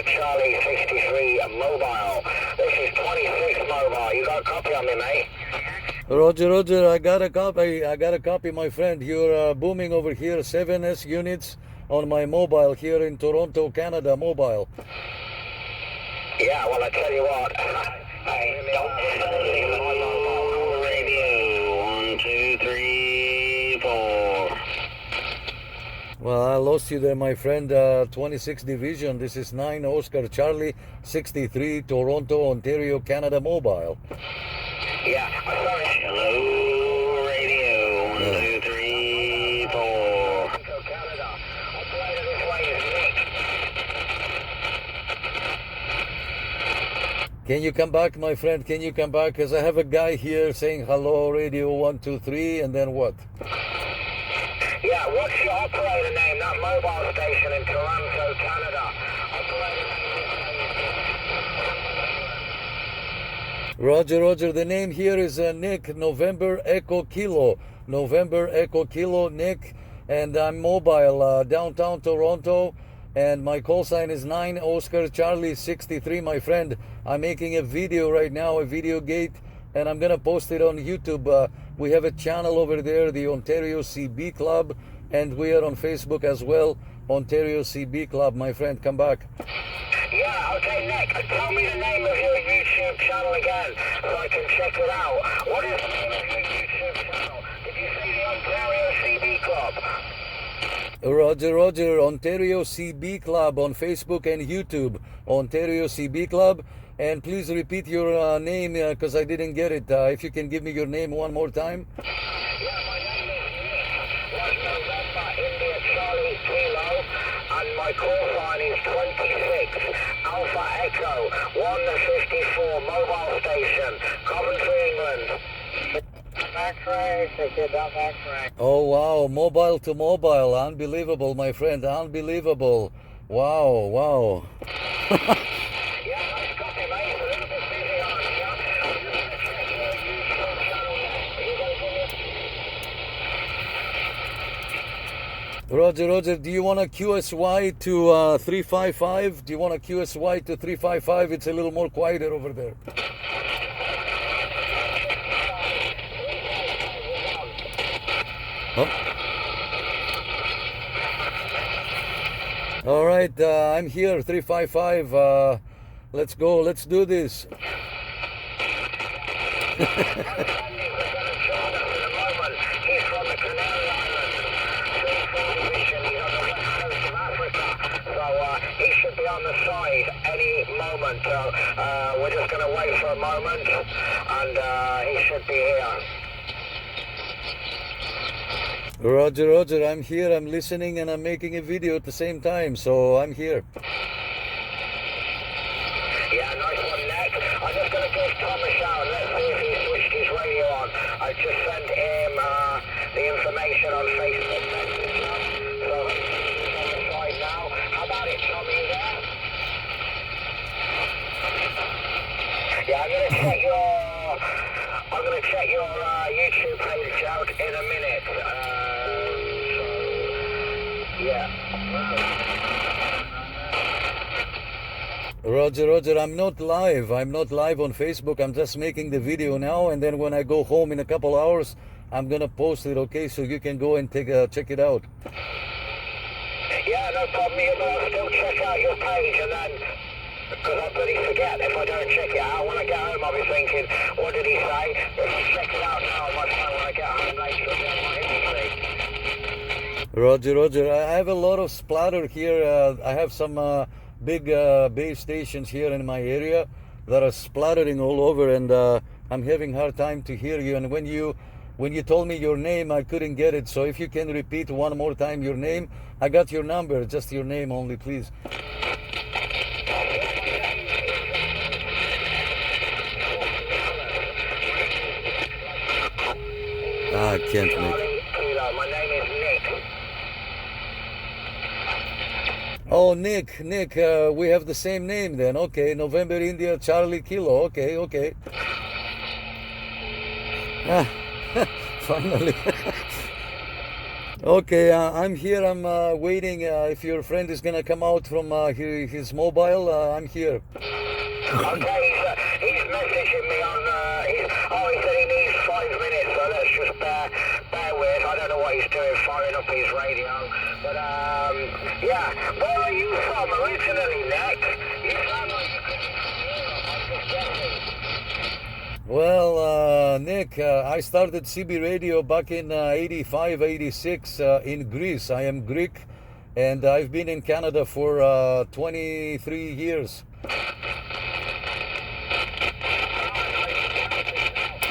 Charlie 63 mobile. This is 26 mobile. You got a copy on me, mate? Roger, Roger, I got a copy, my friend. You're booming over here, 7S units on my mobile here in Toronto, Canada, mobile. Yeah, well, I tell you what. Hey, don't say my mobile radio. 1, 2, 3, 4. Well, I lost you there, my friend. 26 Division. This is 9 Oscar Charlie 63 Toronto, Ontario, Canada, mobile. Yeah, I'm sorry. Hello, radio. 1, 2, 3, 4. Canada. Operator this way is Nick. Can you come back, my friend? Can you come back? Because I have a guy here saying hello, radio 123, and then what? Yeah, what's your operator name? That mobile station in Toronto, Canada. Operator name. Roger, Roger. The name here is Nick, November Echo Kilo. November Echo Kilo, Nick. And I'm mobile, downtown Toronto. And my call sign is 9 Oscar Charlie 63, my friend. I'm making a video right now, a video gate, and I'm going to post it on YouTube. We have a channel over there, the Ontario CB Club, and we are on Facebook as well, Ontario CB Club. My friend, come back. Yeah, okay, Nick, tell me the name of your YouTube channel again so I can check it out. What is the name of your YouTube channel? Did you say the Ontario CB Club? Roger, Roger, Ontario CB Club on Facebook and YouTube, Ontario CB Club. And please repeat your name because I didn't get it. If you can give me your name one more time. Yeah, my name is Nick. Like November, India, Charlie, Kilo, and my call sign is 26, Alpha Echo, 154, mobile station, Coventry, England. X-ray, take it down X-ray. Oh, wow, mobile to mobile, unbelievable, my friend, unbelievable. Wow, wow. Roger, Roger, do you want a QSY to 355? Do you want a QSY to 355? It's a little more quieter over there. Huh? All right, I'm here, 355. Let's go, let's do this. He should be on the side any moment. We're just going to wait for a moment, and he should be here. Roger, Roger, I'm here, I'm listening, and I'm making a video at the same time, so I'm here. Yeah, nice one, Nick. I'm just going to give Tom a shout. Let's see if he switched his radio on. I just sent him the information on Facebook message. So he's on the side now. How about it, Tom? Are you there? Yeah, I'm going to check your YouTube page out in a minute. Yeah. Roger, Roger, I'm not live. I'm not live on Facebook. I'm just making the video now, and then when I go home in a couple hours, I'm gonna post it, okay? So you can go and check it out. Yeah, no problem. I'll still check out your page, and then, because I bloody forget, if I don't check it out, when I get home I'll be thinking, what did he say? If I check it out now on my phone when I get home later, it'll be on my history. Roger, Roger, I have a lot of splatter here. I have some big base stations here in my area that are splattering all over, and I'm having a hard time to hear you. And when you told me your name, I couldn't get it. So if you can repeat one more time your name, I got your number, just your name only, please. I can't make. My name is Nick. Oh, Nick, we have the same name then. Okay, November India Charlie Kilo. Okay. Finally. Okay, I'm here. I'm waiting. If your friend is gonna come out from his mobile, I'm here. Okay, he's messaging me on, he said he needs 5 minutes, so let's just bear with. I don't know what he's doing, firing up his radio. But, yeah. Where are you from originally, Nick? You sound like you could be from Europe, I'm just guessing. Well, Nick, I started CB Radio back in 85, 86 in Greece. I am Greek, and I've been in Canada for 23 years.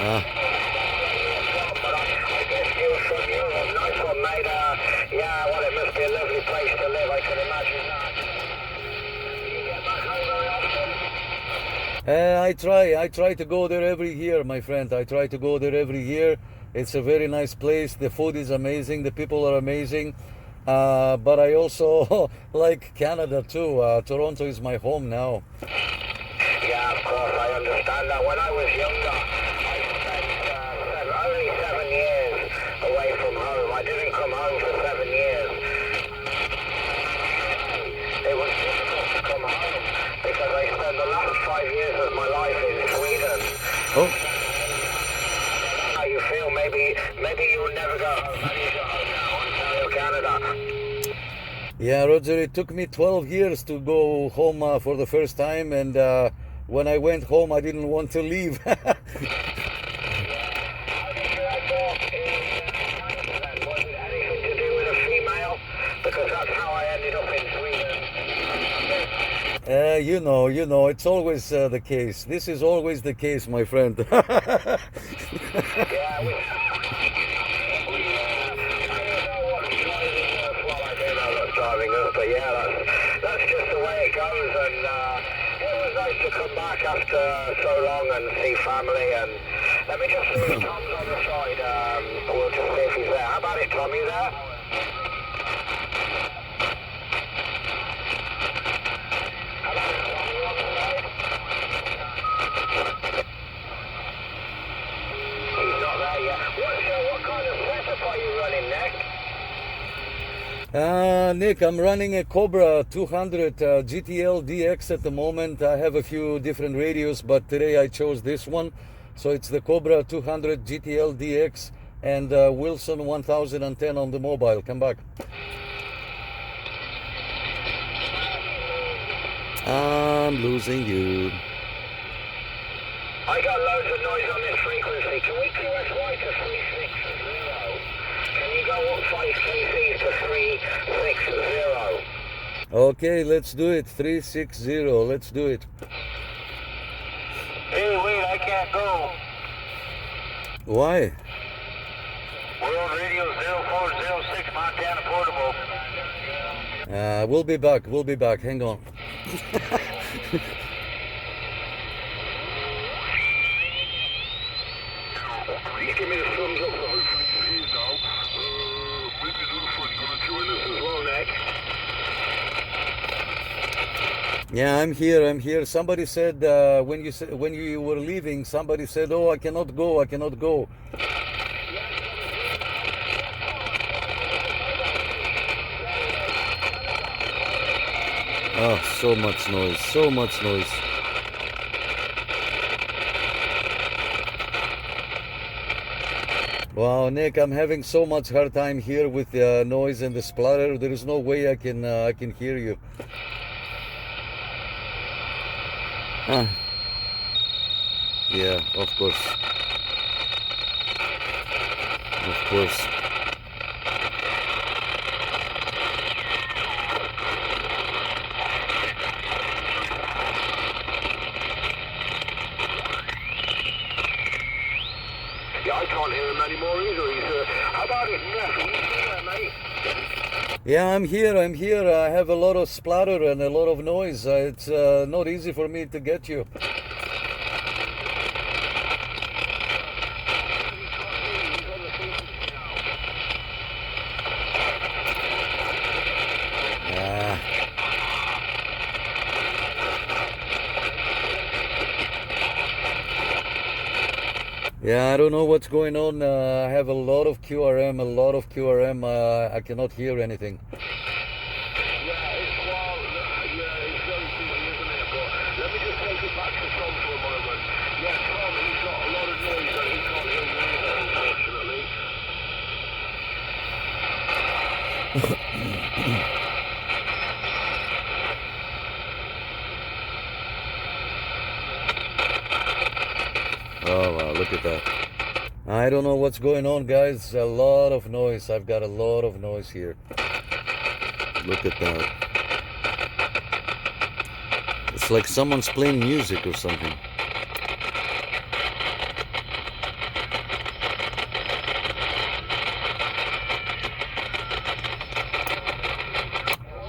Ah. But I guess you're from Europe. Nice one, mate. Yeah, well, it must be a lovely place to live, I can imagine that. You get back home very often? I try to go there every year, my friend. I try to go there every year. It's a very nice place. The food is amazing. The people are amazing. But I also like Canada too. Toronto is my home now. Yeah, of course, I understand that. When I was younger, I spent only 7 years away from home. I didn't come home for 7 years. It was difficult to come home because I spent the last 5 years of my life in Sweden. Oh. How you feel? Maybe you'll never go home. Maybe you go home now, Ontario, Canada. Yeah, Roger, it took me 12 years to go home for the first time, and when I went home, I didn't want to leave. How did you end up in Canada then? Was it anything to do with a female? Because that's how I ended up in Sweden. You know, it's always the case. This is always the case, my friend. Yeah, I don't know what's driving us. Well, I do know what's driving us, but yeah, that's just the way it goes. And it was nice to come back after so long and see family. And let me just see if Tom's on the side. We'll just see if he's there. How about it, Tom? You there? How about it, Tom? You on the side? He's not there yet. What kind of setup are you running, Nick? Nick, I'm running a Cobra 200 GTL DX at the moment. I have a few different radios, but today I chose this one. So it's the Cobra 200 GTL DX and Wilson 1010 on the mobile. Come back. I'm losing you. I got loads of noise on this frequency. Can we QSY to 360? Can you go up 5 CCs to 360? Okay, let's do it. 360. Let's do it. Hey, wait, I can't go. Why? World Radio 0406 Montana Portable. We'll be back. We'll be back. Hang on. You give me the thumbs up for hopefully you hear now. Maybe the other friend's gonna join us as well, Nick. Yeah, I'm here. I'm here. Somebody said when you were leaving, somebody said, "Oh, I cannot go. I cannot go." Oh, so much noise. So much noise. Wow, Nick, I'm having so much hard time here with the noise and the splatter. There is no way I can hear you. Yeah, of course. Of course. Yeah, I can't hear him anymore either. How about it, Neff? Are you there, mate? Yeah, I'm here. I'm here. I have a lot of splatter and a lot of noise. It's not easy for me to get you. Yeah, I don't know what's going on. I have a lot of QRM, I cannot hear anything. Yeah, it's wild. Yeah, it's very silly, isn't it? But let me just take it back to Tom for a moment. Yeah, Tom, he's got a lot of noise and he can't hear you either, unfortunately. Oh, wow, look at that. I don't know what's going on, guys. A lot of noise. I've got a lot of noise here. Look at that. It's like someone's playing music or something.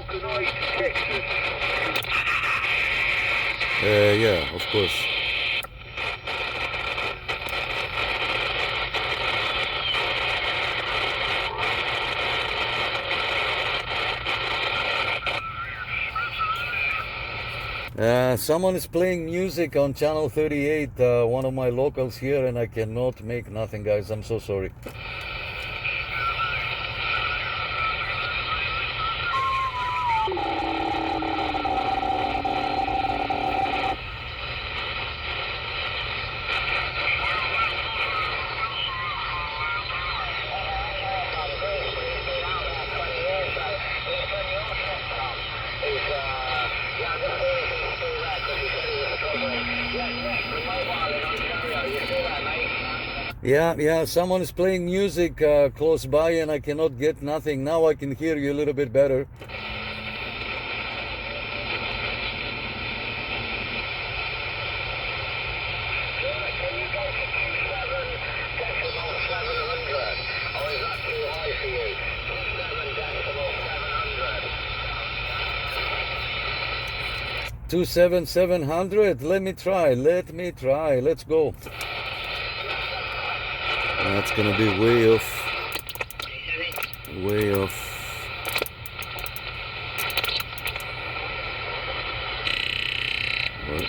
Good night, Texas. Yeah, of course. Someone is playing music on channel 38, one of my locals here, and I cannot make nothing, guys. I'm so sorry. Yeah, someone is playing music close by and I cannot get nothing. Now I can hear you a little bit better. Can you go to 27.700? Or is that too high for you? 27,700. Let me try. Let's go. That's gonna be way off. Way off. What?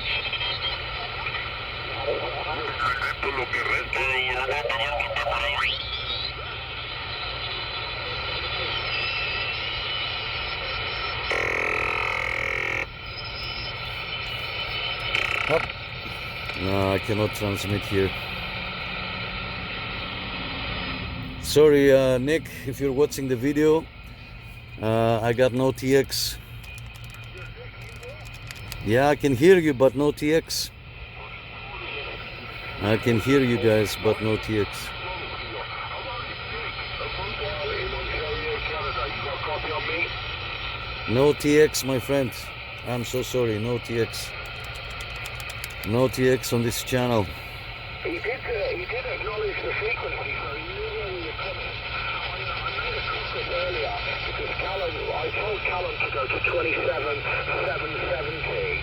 Up. No, I cannot transmit here. Sorry, Nick, if you're watching the video, I got no TX. Yeah, I can hear you, but no TX. I can hear you guys, but no TX. No TX, my friend. I'm so sorry, no TX. No TX on this channel. He did acknowledge the frequency, so he knew where we were coming. I made a comment earlier because I told Callum to go to 27,770.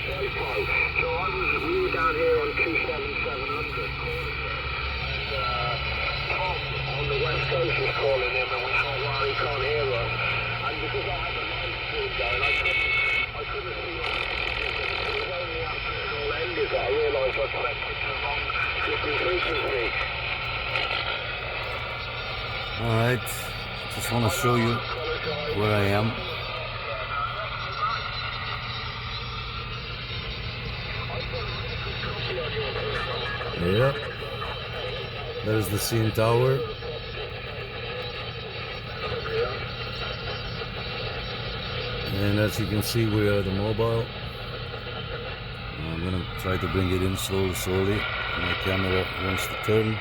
So we were down here on 27,700. And Tom on the west coast was calling him and we thought, well, he can't hear us. And because I had the live stream going, I couldn't see what it was only after it all ended that I realised I'd set it to the wrong flipping frequency. Alright, just want to show you where I am. Yeah, there's the CN Tower. And as you can see, we are the mobile. I'm gonna try to bring it in slowly. My camera wants to turn.